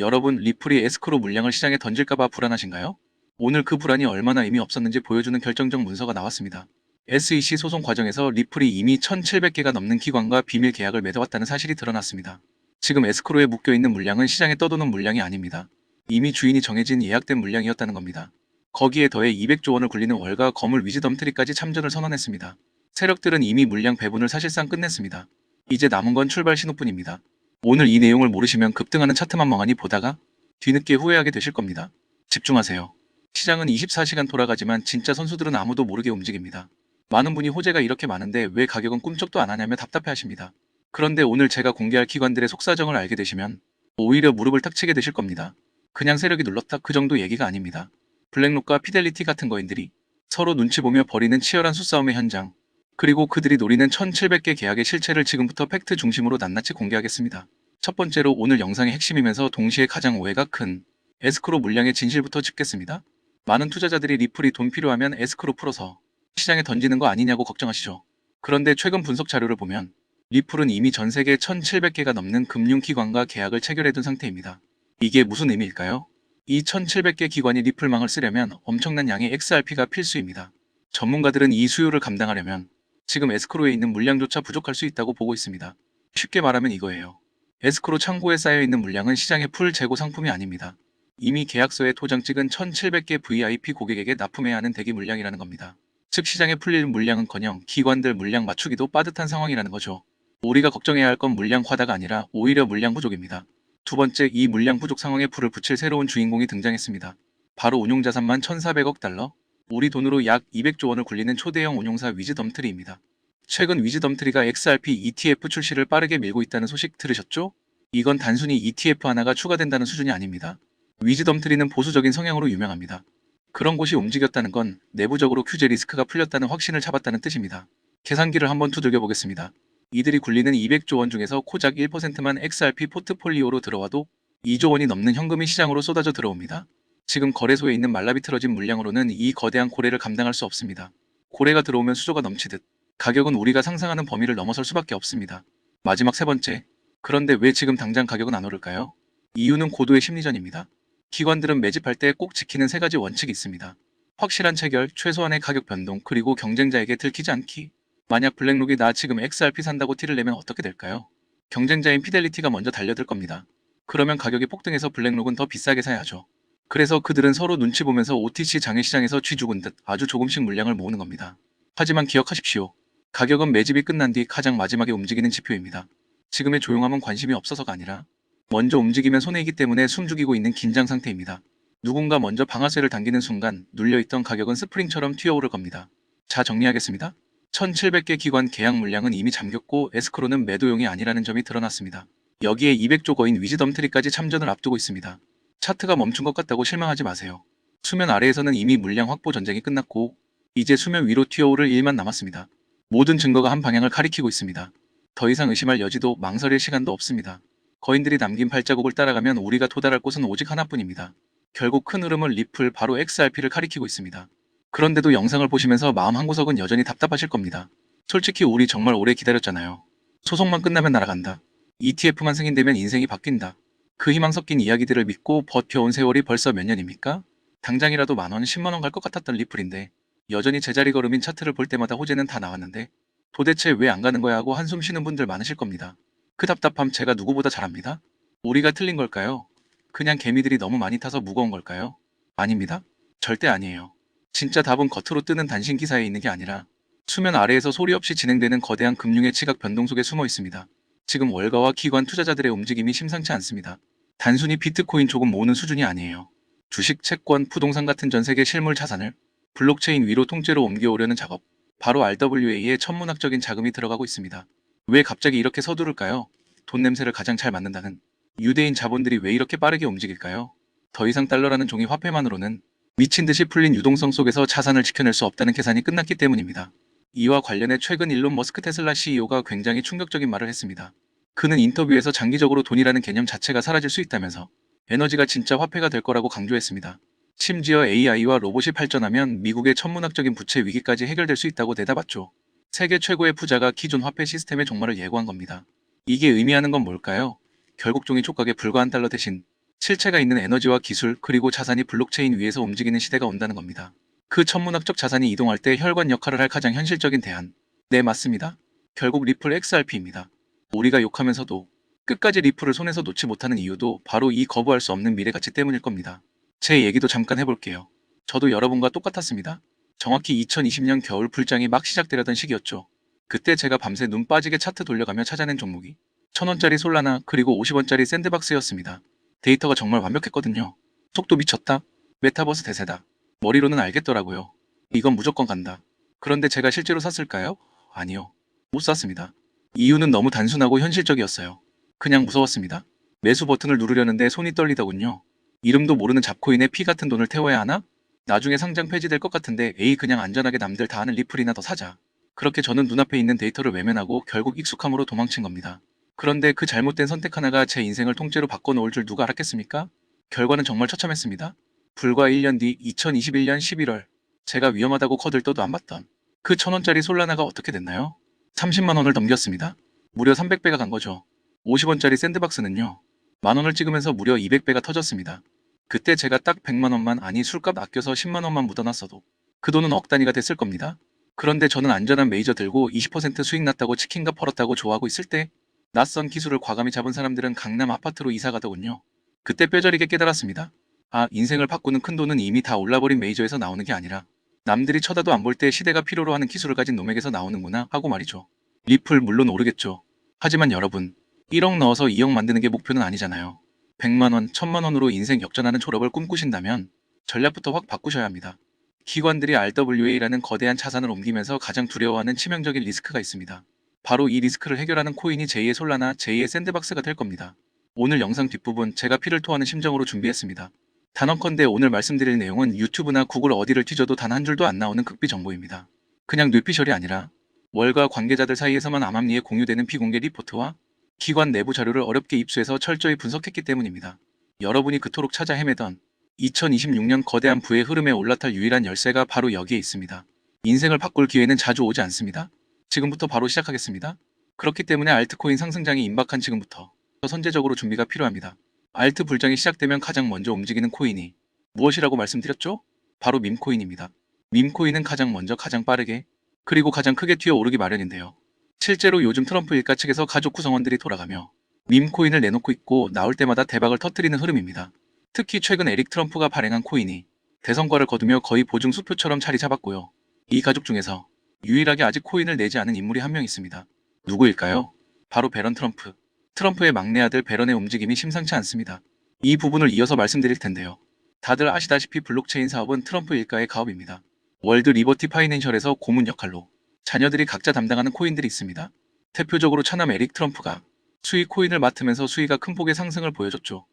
여러분, 리플이 에스크로 물량을 시장에 던질까봐 불안하신가요? 오늘 그 불안이 얼마나 의미 없었는지 보여주는 결정적 문서가 나왔습니다. SEC 소송 과정에서 리플이 이미 1,700개가 넘는 기관과 비밀 계약을 맺어왔다는 사실이 드러났습니다. 지금 에스크로에 묶여있는 물량은 시장에 떠도는 물량이 아닙니다. 이미 주인이 정해진 예약된 물량이었다는 겁니다. 거기에 더해 200조 원을 굴리는 월가 거물 위즈덤트리까지 참전을 선언했습니다. 세력들은 이미 물량 배분을 사실상 끝냈습니다. 이제 남은 건 출발 신호뿐입니다. 오늘 이 내용을 모르시면 급등하는 차트만 멍하니 보다가 뒤늦게 후회하게 되실 겁니다. 집중하세요. 시장은 24시간 돌아가지만 진짜 선수들은 아무도 모르게 움직입니다. 많은 분이 호재가 이렇게 많은데 왜 가격은 꿈쩍도 안 하냐며 답답해 하십니다. 그런데 오늘 제가 공개할 기관들의 속사정을 알게 되시면 오히려 무릎을 탁 치게 되실 겁니다. 그냥 세력이 눌렀다 그 정도 얘기가 아닙니다. 블랙록과 피델리티 같은 거인들이 서로 눈치 보며 벌이는 치열한 수싸움의 현장, 그리고 그들이 노리는 1,700개 계약의 실체를 지금부터 팩트 중심으로 낱낱이 공개하겠습니다. 첫 번째로 오늘 영상의 핵심이면서 동시에 가장 오해가 큰 에스크로 물량의 진실부터 짚겠습니다. 많은 투자자들이 리플이 돈 필요하면 에스크로 풀어서 시장에 던지는 거 아니냐고 걱정하시죠. 그런데 최근 분석 자료를 보면 리플은 이미 전 세계 1,700개가 넘는 금융기관과 계약을 체결해둔 상태입니다. 이게 무슨 의미일까요? 이 1,700개 기관이 리플망을 쓰려면 엄청난 양의 XRP가 필수입니다. 전문가들은 이 수요를 감당하려면 지금 에스크로에 있는 물량조차 부족할 수 있다고 보고 있습니다. 쉽게 말하면 이거예요. 에스크로 창고에 쌓여있는 물량은 시장의 풀 재고 상품이 아닙니다. 이미 계약서에 도장 찍은 1,700개 VIP 고객에게 납품해야 하는 대기 물량이라는 겁니다. 즉 시장에 풀릴 물량은커녕 기관들 물량 맞추기도 빠듯한 상황이라는 거죠. 우리가 걱정해야 할 건 물량 과다가 아니라 오히려 물량 부족입니다. 두 번째, 이 물량 부족 상황에 불을 붙일 새로운 주인공이 등장했습니다. 바로 운용자산만 1,400억 달러, 우리 돈으로 약 200조 원을 굴리는 초대형 운용사 위즈덤트리입니다. 최근 위즈덤트리가 XRP ETF 출시를 빠르게 밀고 있다는 소식 들으셨죠? 이건 단순히 ETF 하나가 추가된다는 수준이 아닙니다. 위즈덤트리는 보수적인 성향으로 유명합니다. 그런 곳이 움직였다는 건 내부적으로 규제 리스크가 풀렸다는 확신을 잡았다는 뜻입니다. 계산기를 한번 두들겨 보겠습니다. 이들이 굴리는 200조 원 중에서 고작 1%만 XRP 포트폴리오로 들어와도 2조 원이 넘는 현금이 시장으로 쏟아져 들어옵니다. 지금 거래소에 있는 말라비틀어진 물량으로는 이 거대한 고래를 감당할 수 없습니다. 고래가 들어오면 수조가 넘치듯 가격은 우리가 상상하는 범위를 넘어설 수밖에 없습니다. 마지막 세 번째. 그런데 왜 지금 당장 가격은 안 오를까요? 이유는 고도의 심리전입니다. 기관들은 매집할 때 꼭 지키는 세 가지 원칙이 있습니다. 확실한 체결, 최소한의 가격 변동, 그리고 경쟁자에게 들키지 않기. 만약 블랙록이 나 지금 XRP 산다고 티를 내면 어떻게 될까요? 경쟁자인 피델리티가 먼저 달려들 겁니다. 그러면 가격이 폭등해서 블랙록은 더 비싸게 사야죠. 그래서 그들은 서로 눈치 보면서 OTC 장외시장에서 쥐 죽은 듯 아주 조금씩 물량을 모으는 겁니다. 하지만 기억하십시오. 가격은 매집이 끝난 뒤 가장 마지막에 움직이는 지표입니다. 지금의 조용함은 관심이 없어서가 아니라 먼저 움직이면 손해이기 때문에 숨죽이고 있는 긴장 상태입니다. 누군가 먼저 방아쇠를 당기는 순간 눌려있던 가격은 스프링처럼 튀어오를 겁니다. 자, 정리하겠습니다. 1,700개 기관 계약 물량은 이미 잠겼고 에스크로는 매도용이 아니라는 점이 드러났습니다. 여기에 200조 거인 위즈덤트리까지 참전을 앞두고 있습니다. 차트가 멈춘 것 같다고 실망하지 마세요. 수면 아래에서는 이미 물량 확보 전쟁이 끝났고 이제 수면 위로 튀어오를 일만 남았습니다. 모든 증거가 한 방향을 가리키고 있습니다. 더 이상 의심할 여지도 망설일 시간도 없습니다. 거인들이 남긴 발자국을 따라가면 우리가 도달할 곳은 오직 하나뿐입니다. 결국 큰 흐름은 리플 바로 XRP를 가리키고 있습니다. 그런데도 영상을 보시면서 마음 한구석은 여전히 답답하실 겁니다. 솔직히 우리 정말 오래 기다렸잖아요. 소송만 끝나면 날아간다. ETF만 승인되면 인생이 바뀐다. 그 희망 섞인 이야기들을 믿고 버텨온 세월이 벌써 몇 년입니까? 당장이라도 만원, 10만원 갈 것 같았던 리플인데 여전히 제자리 걸음인 차트를 볼 때마다 호재는 다 나왔는데 도대체 왜 안 가는 거야 하고 한숨 쉬는 분들 많으실 겁니다. 그 답답함 제가 누구보다 잘 압니다. 우리가 틀린 걸까요? 그냥 개미들이 너무 많이 타서 무거운 걸까요? 아닙니다. 절대 아니에요. 진짜 답은 겉으로 뜨는 단신 기사에 있는 게 아니라 수면 아래에서 소리 없이 진행되는 거대한 금융의 치각 변동 속에 숨어 있습니다. 지금 월가와 기관 투자자들의 움직임이 심상치 않습니다. 단순히 비트코인 조금 모으는 수준이 아니에요. 주식, 채권, 부동산 같은 전 세계 실물 자산을 블록체인 위로 통째로 옮겨오려는 작업. 바로 RWA에 천문학적인 자금이 들어가고 있습니다. 왜 갑자기 이렇게 서두를까요? 돈 냄새를 가장 잘 맡는다는 유대인 자본들이 왜 이렇게 빠르게 움직일까요? 더 이상 달러라는 종이 화폐만으로는 미친 듯이 풀린 유동성 속에서 자산을 지켜낼 수 없다는 계산이 끝났기 때문입니다. 이와 관련해 최근 일론 머스크 테슬라 CEO가 굉장히 충격적인 말을 했습니다. 그는 인터뷰에서 장기적으로 돈이라는 개념 자체가 사라질 수 있다면서 에너지가 진짜 화폐가 될 거라고 강조했습니다. 심지어 AI와 로봇이 발전하면 미국의 천문학적인 부채 위기까지 해결될 수 있다고 내다봤죠. 세계 최고의 부자가 기존 화폐 시스템의 종말을 예고한 겁니다. 이게 의미하는 건 뭘까요? 결국 종이 촉각에 불과한 달러 대신 실체가 있는 에너지와 기술 그리고 자산이 블록체인 위에서 움직이는 시대가 온다는 겁니다. 그 천문학적 자산이 이동할 때 혈관 역할을 할 가장 현실적인 대안. 네, 맞습니다. 결국 리플 XRP입니다. 우리가 욕하면서도 끝까지 리플을 손에서 놓지 못하는 이유도 바로 이 거부할 수 없는 미래 가치 때문일 겁니다. 제 얘기도 잠깐 해볼게요. 저도 여러분과 똑같았습니다. 정확히 2020년 겨울 불장이 막 시작되려던 시기였죠. 그때 제가 밤새 눈 빠지게 차트 돌려가며 찾아낸 종목이 1000원짜리 솔라나 그리고 50원짜리 샌드박스였습니다. 데이터가 정말 완벽했거든요. 속도 미쳤다. 메타버스 대세다. 머리로는 알겠더라고요. 이건 무조건 간다. 그런데 제가 실제로 샀을까요? 아니요. 못 샀습니다. 이유는 너무 단순하고 현실적이었어요. 그냥 무서웠습니다. 매수 버튼을 누르려는데 손이 떨리더군요. 이름도 모르는 잡코인에 피 같은 돈을 태워야 하나? 나중에 상장 폐지될 것 같은데 에이 그냥 안전하게 남들 다 하는 리플이나 더 사자. 그렇게 저는 눈앞에 있는 데이터를 외면하고 결국 익숙함으로 도망친 겁니다. 그런데 그 잘못된 선택 하나가 제 인생을 통째로 바꿔놓을 줄 누가 알았겠습니까? 결과는 정말 처참했습니다. 불과 1년 뒤 2021년 11월 제가 위험하다고 커들떠도 안 봤던 그 1000원짜리 솔라나가 어떻게 됐나요? 30만 원을 넘겼습니다. 무려 300배가 간 거죠. 50원짜리 샌드박스는요. 만 원을 찍으면서 무려 200배가 터졌습니다. 그때 제가 딱 100만 원만 아니 술값 아껴서 10만 원만 묻어놨어도 그 돈은 억 단위가 됐을 겁니다. 그런데 저는 안전한 메이저 들고 20% 수익 났다고 치킨값 벌었다고 좋아하고 있을 때 낯선 기술을 과감히 잡은 사람들은 강남 아파트로 이사 가더군요. 그때 뼈저리게 깨달았습니다. 아, 인생을 바꾸는 큰 돈은 이미 다 올라버린 메이저에서 나오는 게 아니라 남들이 쳐다도 안 볼 때 시대가 필요로 하는 기술을 가진 놈에게서 나오는구나 하고 말이죠. 리플 물론 오르겠죠. 하지만 여러분, 1억 넣어서 2억 만드는 게 목표는 아니잖아요. 100만 원, 1000만 원으로 인생 역전하는 졸업을 꿈꾸신다면 전략부터 확 바꾸셔야 합니다. 기관들이 RWA라는 거대한 자산을 옮기면서 가장 두려워하는 치명적인 리스크가 있습니다. 바로 이 리스크를 해결하는 코인이 제2의 솔라나 제2의 샌드박스가 될 겁니다. 오늘 영상 뒷부분 제가 피를 토하는 심정으로 준비했습니다. 단언컨대 오늘 말씀드릴 내용은 유튜브나 구글 어디를 뒤져도 단 한 줄도 안 나오는 극비 정보입니다. 그냥 뇌피셜이 아니라 월가 관계자들 사이에서만 암암리에 공유되는 비공개 리포트와 기관 내부 자료를 어렵게 입수해서 철저히 분석했기 때문입니다. 여러분이 그토록 찾아 헤매던 2026년 거대한 부의 흐름에 올라탈 유일한 열쇠가 바로 여기에 있습니다. 인생을 바꿀 기회는 자주 오지 않습니다. 지금부터 바로 시작하겠습니다. 그렇기 때문에 알트코인 상승장이 임박한 지금부터 선제적으로 준비가 필요합니다. 알트 불장이 시작되면 가장 먼저 움직이는 코인이 무엇이라고 말씀드렸죠? 바로 밈코인입니다. 밈코인은 가장 먼저 가장 빠르게 그리고 가장 크게 튀어오르기 마련인데요. 실제로 요즘 트럼프 일가 측에서 가족 구성원들이 돌아가며 밈코인을 내놓고 있고 나올 때마다 대박을 터뜨리는 흐름입니다. 특히 최근 에릭 트럼프가 발행한 코인이 대성과를 거두며 거의 보증 수표처럼 자리 잡았고요. 이 가족 중에서 유일하게 아직 코인을 내지 않은 인물이 한 명 있습니다. 누구일까요? 바로 베런 트럼프. 트럼프의 막내 아들 베런의 움직임이 심상치 않습니다. 이 부분을 이어서 말씀드릴 텐데요. 다들 아시다시피 블록체인 사업은 트럼프 일가의 가업입니다. 월드 리버티 파이낸셜에서 고문 역할로 자녀들이 각자 담당하는 코인들이 있습니다. 대표적으로 차남 에릭 트럼프가 수익 코인을 맡으면서 수위가 큰 폭의 상승을 보여줬죠.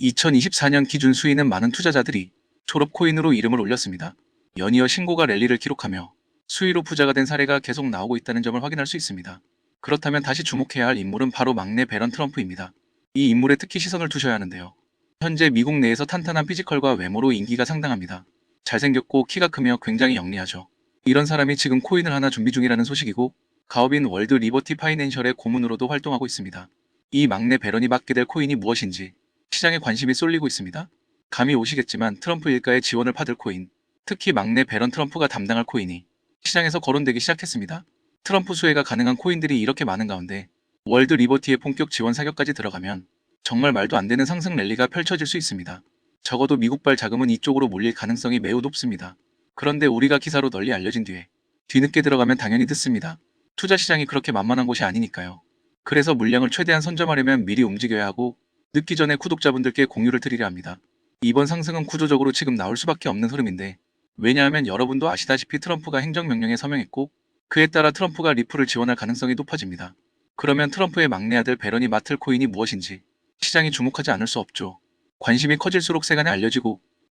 2024년 기준 수위는 많은 투자자들이 졸업 코인으로 이름을 올렸습니다. 연이어 신고가 랠리를 기록하며 수위로 부자가 된 사례가 계속 나오고 있다는 점을 확인할 수 있습니다. 그렇다면 다시 주목해야 할 인물은 바로 막내 베런 트럼프입니다. 이 인물에 특히 시선을 두셔야 하는데요. 현재 미국 내에서 탄탄한 피지컬과 외모로 인기가 상당합니다. 잘생겼고 키가 크며 굉장히 영리하죠. 이런 사람이 지금 코인을 하나 준비 중이라는 소식이고 가업인 월드 리버티 파이낸셜의 고문으로도 활동하고 있습니다. 이 막내 베런이 맡게 될 코인이 무엇인지 시장에 관심이 쏠리고 있습니다. 감이 오시겠지만 트럼프 일가의 지원을 받을 코인, 특히 막내 베런 트럼프가 담당할 코인이 시장에서 거론되기 시작했습니다. 트럼프 수혜가 가능한 코인들이 이렇게 많은 가운데 월드 리버티의 본격 지원 사격까지 들어가면 정말 말도 안 되는 상승 랠리가 펼쳐질 수 있습니다. 적어도 미국발 자금은 이쪽으로 몰릴 가능성이 매우 높습니다. 그런데 우리가 기사로 널리 알려진 뒤에 뒤늦게 들어가면 당연히 늦습니다. 투자 시장이 그렇게 만만한 곳이 아니니까요. 그래서 물량을 최대한 선점하려면 미리 움직여야 하고 늦기 전에 구독자분들께 공유를 드리려 합니다. 이번 상승은 구조적으로 지금 나올 수밖에 없는 흐름인데 왜냐하면 여러분도 아시다시피 트럼프가 행정명령에 서명했고 그에 따라 트럼프가 리플을 지원할 가능성이 높아집니다. 그러면 트럼프의 막내 아들 베런이 맡을 코인이 무엇인지 시장이 주목하지 않을 수 없죠. 관심이 커질수록 세간에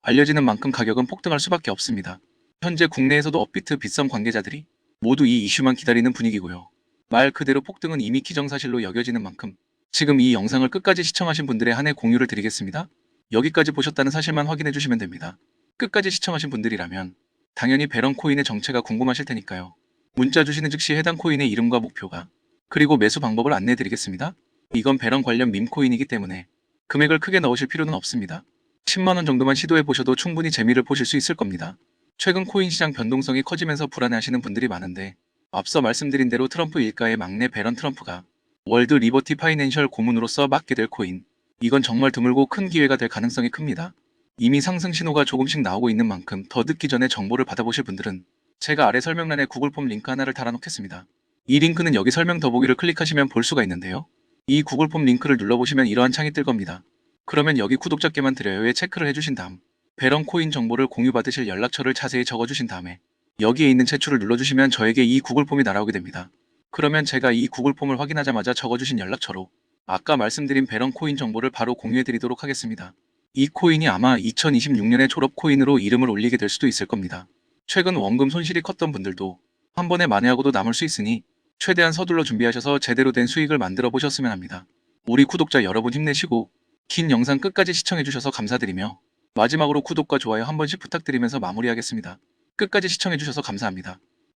알려지는 만큼 가격은 폭등할 수밖에 없습니다. 현재 국내에서도 업비트 빗썸 관계자들이 모두 이 이슈만 기다리는 분위기고요. 말 그대로 폭등은 이미 기정사실로 여겨지는 만큼 지금 이 영상을 끝까지 시청하신 분들에 한해 공유를 드리겠습니다. 여기까지 보셨다는 사실만 확인해 주시면 됩니다. 끝까지 시청하신 분들이라면 당연히 베런 코인의 정체가 궁금하실 테니까요. 문자 주시는 즉시 해당 코인의 이름과 목표가 그리고 매수 방법을 안내해 드리겠습니다. 이건 베런 관련 밈코인이기 때문에 금액을 크게 넣으실 필요는 없습니다. 10만원 정도만 시도해 보셔도 충분히 재미를 보실 수 있을 겁니다. 최근 코인 시장 변동성이 커지면서 불안해하시는 분들이 많은데 앞서 말씀드린 대로 트럼프 일가의 막내 배런 트럼프가 월드 리버티 파이낸셜 고문으로서 맡게 될 코인, 이건 정말 드물고 큰 기회가 될 가능성이 큽니다. 이미 상승 신호가 조금씩 나오고 있는 만큼 더 늦기 전에 정보를 받아보실 분들은 제가 아래 설명란에 구글 폼 링크 하나를 달아놓겠습니다. 이 링크는 여기 설명 더보기를 클릭하시면 볼 수가 있는데요. 이 구글 폼 링크를 눌러보시면 이러한 창이 뜰 겁니다. 그러면 여기 구독자께만 드려요에 체크를 해주신 다음 배런 코인 정보를 공유받으실 연락처를 자세히 적어주신 다음에 여기에 있는 제출을 눌러주시면 저에게 이 구글 폼이 날아오게 됩니다. 그러면 제가 이 구글 폼을 확인하자마자 적어주신 연락처로 아까 말씀드린 배런 코인 정보를 바로 공유해드리도록 하겠습니다. 이 코인이 아마 2026년에 졸업 코인으로 이름을 올리게 될 수도 있을 겁니다. 최근 원금 손실이 컸던 분들도 한 번에 만회하고도 남을 수 있으니 최대한 서둘러 준비하셔서 제대로 된 수익을 만들어 보셨으면 합니다. 우리 구독자 여러분 힘내시고 긴 영상 끝까지 시청해주셔서 감사드리며 마지막으로 구독과 좋아요 한 번씩 부탁드리면서 마무리하겠습니다. 끝까지 시청해주셔서 감사합니다.